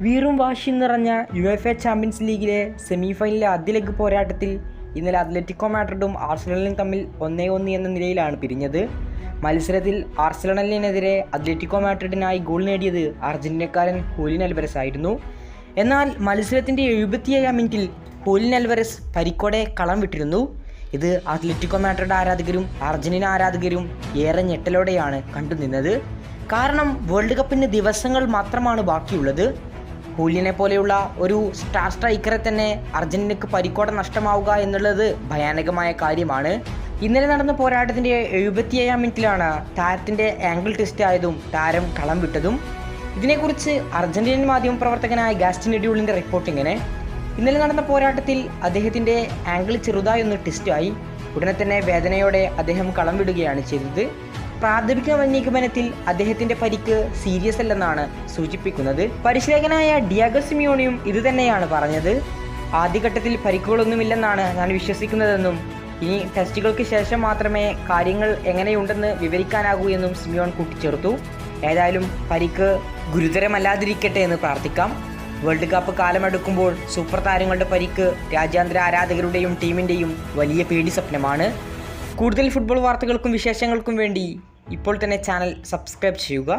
വീറും വാശിയും നിറഞ്ഞ യുഎഫ ചാമ്പ്യൻസ് ലീഗിലെ സെമിഫൈനലിലെ ആദ്യ ലെഗ് പോരാട്ടത്തിൽ ഇന്നലെ അത്ലറ്റിക്കോ മാഡ്രിഡും ആർസണലും തമ്മിൽ 1-1 എന്ന നിലയിലാണ് പിരിഞ്ഞത്. മത്സരത്തിൽ ആർസണലിനെതിരെ അത്ലറ്റിക്കോ മാഡ്രിഡിനായി ഗോൾ നേടിയത് അർജന്റീനക്കാരൻ ഹൂലിയൻ അൽവരസ് ആയിരുന്നു. എന്നാൽ മത്സരത്തിൻ്റെ 77-ാം മിനിറ്റിൽ ഹൂലിയൻ അൽവരസ് പരിക്കോടെ കളം വിട്ടിരുന്നു. ഇത് അത്ലറ്റിക്കോ മാഡ്രിഡ് ആരാധകരും അർജന്റീന ആരാധകരും ഏറെ ഞെട്ടലോടെയാണ് കണ്ടുനിന്നത്. കാരണം വേൾഡ് കപ്പിന് ദിവസങ്ങൾ മാത്രമാണ് ബാക്കിയുള്ളത്. ഹൂലിയനെ പോലെയുള്ള ഒരു സ്റ്റാർ സ്ട്രൈക്കറെ തന്നെ അർജന്റീനയ്ക്ക് പരിക്കോടെ നഷ്ടമാവുക എന്നുള്ളത് ഭയാനകമായ കാര്യമാണ്. ഇന്നലെ നടന്ന പോരാട്ടത്തിൻ്റെ 77-ാം മിനിറ്റിലാണ് താരത്തിൻ്റെ ആംഗിൾ ടെസ്റ്റ് ആയതും താരം കളം വിട്ടതും. ഇതിനെക്കുറിച്ച് അർജന്റീനൻ മാധ്യമപ്രവർത്തകനായ ഗാസ്റ്റിൻ എഡ്യൂളിൻ്റെ റിപ്പോർട്ട് ഇങ്ങനെ: ഇന്നലെ നടന്ന പോരാട്ടത്തിൽ അദ്ദേഹത്തിൻ്റെ ആംഗിൾ ചെറുതായൊന്ന് ടെസ്റ്റായി. ഉടനെ തന്നെ വേദനയോടെ അദ്ദേഹം കളം വിടുകയാണ് ചെയ്തത്. പ്രാഥമിക നിഗമനത്തിൽ അദ്ദേഹത്തിൻ്റെ പരിക്ക് സീരിയസ് അല്ലെന്നാണ് സൂചിപ്പിക്കുന്നത്. പരിശീലകനായ ഡിയാഗോ സിമിയോണിയും ഇതുതന്നെയാണ് പറഞ്ഞത്. ആദ്യഘട്ടത്തിൽ പരിക്കുകളൊന്നുമില്ലെന്നാണ് ഞാൻ വിശ്വസിക്കുന്നതെന്നും ഇനി ടെസ്റ്റുകൾക്ക് ശേഷം മാത്രമേ കാര്യങ്ങൾ എങ്ങനെയുണ്ടെന്ന് വിവരിക്കാനാകൂ എന്നും സിമിയോൺ കൂട്ടിച്ചേർത്തു. ഏതായാലും പരിക്ക് ഗുരുതരമല്ലാതിരിക്കട്ടെ എന്ന് പ്രാർത്ഥിക്കാം. വേൾഡ് കപ്പ് കാലമെടുക്കുമ്പോൾ സൂപ്പർ താരങ്ങളുടെ പരിക്ക് രാജ്യാന്തര ആരാധകരുടെയും ടീമിൻ്റെയും വലിയ പേടി സ്വപ്നമാണ്. കൂടുതൽ ഫുട്ബോൾ വാർത്തകൾക്കും വിശേഷങ്ങൾക്കും വേണ്ടി ഇപ്പോൾ തന്നെ ചാനൽ സബ്സ്ക്രൈബ് ചെയ്യുക.